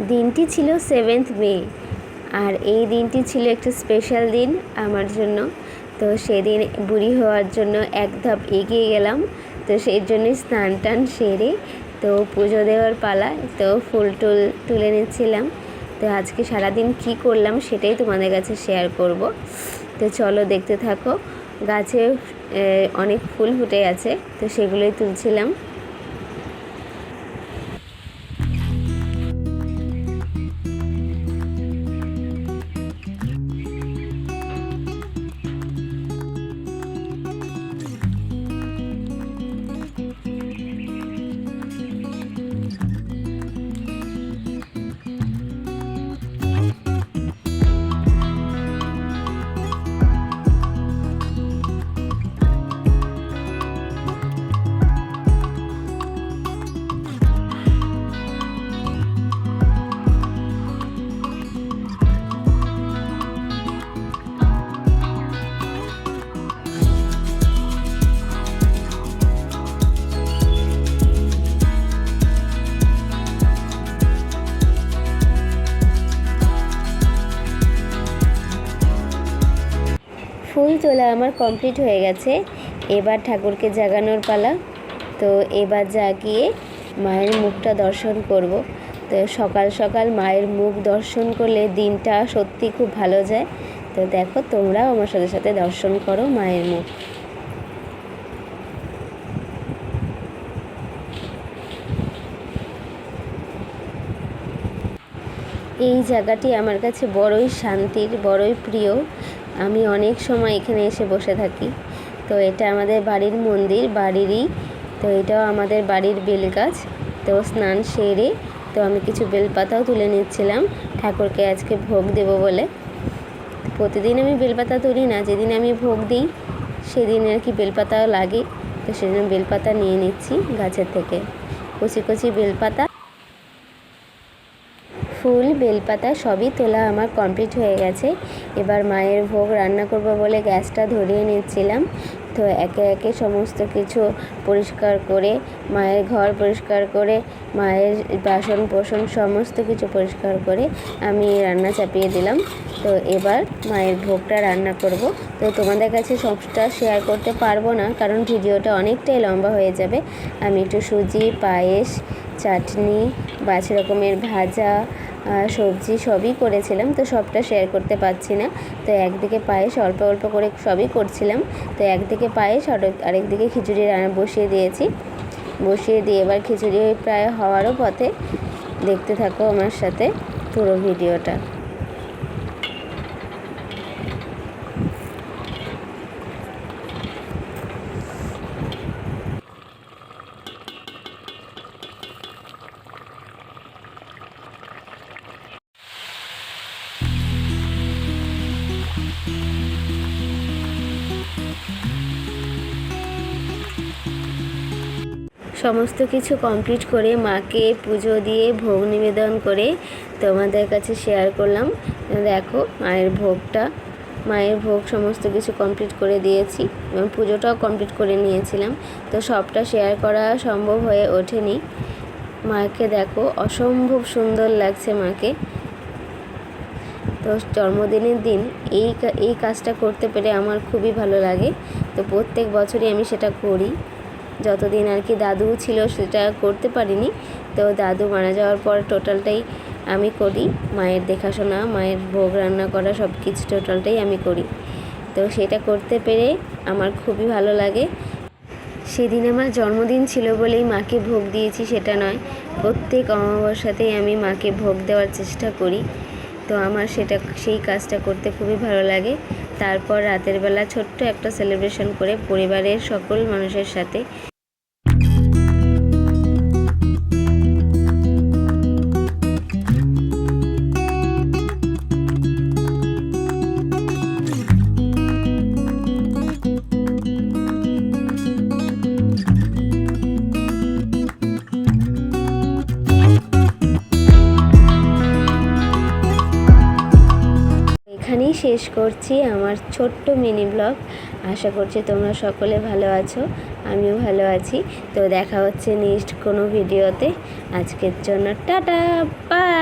দিনটি ছিল 7th মে, আর এই দিনটি ছিল একটা স্পেশাল দিন আমার জন্য। তো সেদিন বুড়ি হওয়ার জন্য এক ধাপ এগিয়ে গেলাম। তো সেই জন্যই স্নান টান সেরে তো পুজো দেওয়ার পালা। তো ফুল টুল তুলে নিচ্ছিলাম। তো আজকে সারাদিন কি করলাম সেটাই তোমাদের কাছে শেয়ার করব। তো চলো দেখতে থাকো। গাছে অনেক ফুল ফুটে আছে, তো সেগুলোই তুলছিলাম। ফুল তোলা আমার কমপ্লিট হয়ে গেছে। এবার ঠাকুরকে জাগানোর পালা। তো এবার জাগিয়ে মায়ের মুখটা দর্শন করব। তো সকাল সকাল মায়ের মুখ দর্শন করলে দিনটা সত্যি খুব ভালো যায়। তো দেখো তোমরাও আমার সাথে সাথে দর্শন করো মায়ের মুখ। এই জায়গাটি আমার কাছে বড়ই শান্তির, বড়ই প্রিয়। আমি অনেক সময় এখানে এসে বসে থাকি। তো এটা আমাদের বাড়ির মন্দির, বাড়িরই। তো এটাও আমাদের বাড়ির বেলগাছ। তো স্নান সেরে তো আমি কিছু বেলপাতাও তুলে নিচ্ছিলাম ঠাকুরকে আজকে ভোগ দেব বলে। প্রতিদিন আমি বেলপাতা তুলি না, যেদিন আমি ভোগ দিই সেদিন আর কি বেলপাতাও লাগে। তো সেদিন বেলপাতা নিয়ে নিচ্ছি গাছের থেকে, কচি কচি বেলপাতা। ফুল বেলপাতা সবই তোলা আমার কমপ্লিট হয়ে গেছে। এবার মায়ের ভোগ রান্না করব বলে গ্যাসটা ধরিয়ে নিচ্ছিলাম। তো একে একে সমস্ত কিছু পরিষ্কার করে, মায়ের ঘর পরিষ্কার করে, মায়ের বাসন কোসন সমস্ত কিছু পরিষ্কার করে আমি রান্না চাপিয়ে দিলাম। তো এবার মায়ের ভোগটা রান্না করব। তো তোমাদের কাছে সবটা শেয়ার করতে পারবো না, কারণ ভিডিওটা অনেকটাই লম্বা হয়ে যাবে। আমি একটু সুজি, পায়েস, চাটনি, 5 রকমের ভাজা, সবজি সবই করেছিলাম। তো সবটা শেয়ার করতে পারছি না। তো একদিকে পায়েস অল্প অল্প করে সবই করছিলাম। তো একদিকে পায়েস আরেকদিকে খিচুড়ি বসিয়ে দিয়েছি। বসিয়ে দিয়ে এবার খিচুড়ি প্রায় হওয়ারও পথে। দেখতে থাকো আমার সাথে পুরো ভিডিওটা। সমস্ত কিছু কমপ্লিট করে মাকে পুজো দিয়ে ভোগ নিবেদন করে তোমাদের কাছে শেয়ার করলাম। দেখো মায়ের ভোগটা, মায়ের ভোগ সমস্ত কিছু কমপ্লিট করে দিয়েছি এবং পুজোটাও কমপ্লিট করে নিয়েছিলাম। তো সবটা শেয়ার করা সম্ভব হয়ে ওঠেনি। মাকে দেখো অসম্ভব সুন্দর লাগছে মাকে। তো জন্মদিনের দিন এই কাজটা করতে পেরে আমার খুবই ভালো লাগে। তো প্রত্যেক বছরই আমি সেটা করি। যতদিন আর কি দাদু ছিল সেটা করতে পারিনি। তো দাদু মারা যাওয়ার পর টোটালটাই আমি করি, মায়ের দেখাশোনা, মায়ের ভোগ রান্না করা সব কিছু টোটালটাই আমি করি। তো সেটা করতে পেরে আমার খুবই ভালো লাগে। সেদিন আমার জন্মদিন ছিল বলেই মাকে ভোগ দিয়েছি সেটা নয়, প্রত্যেক অমাবস্যাতেই আমি মাকে ভোগ দেওয়ার চেষ্টা করি। তো আমার সেই কাজটা করতে খুবই ভালো লাগে। তারপর রাতের বেলা ছোট্ট একটা সেলিব্রেশন করে পরিবারের সকল মানুষের সাথে। এখানেই শেষ করছি আমার ছোট্ট মিনি ব্লগ। আশা করছি তোমরা সকলে ভালো আছো, আমিও ভালো আছি। তো দেখা হচ্ছে নেক্সট কোনো ভিডিওতে। আজকের জন্য টাটা, বাই।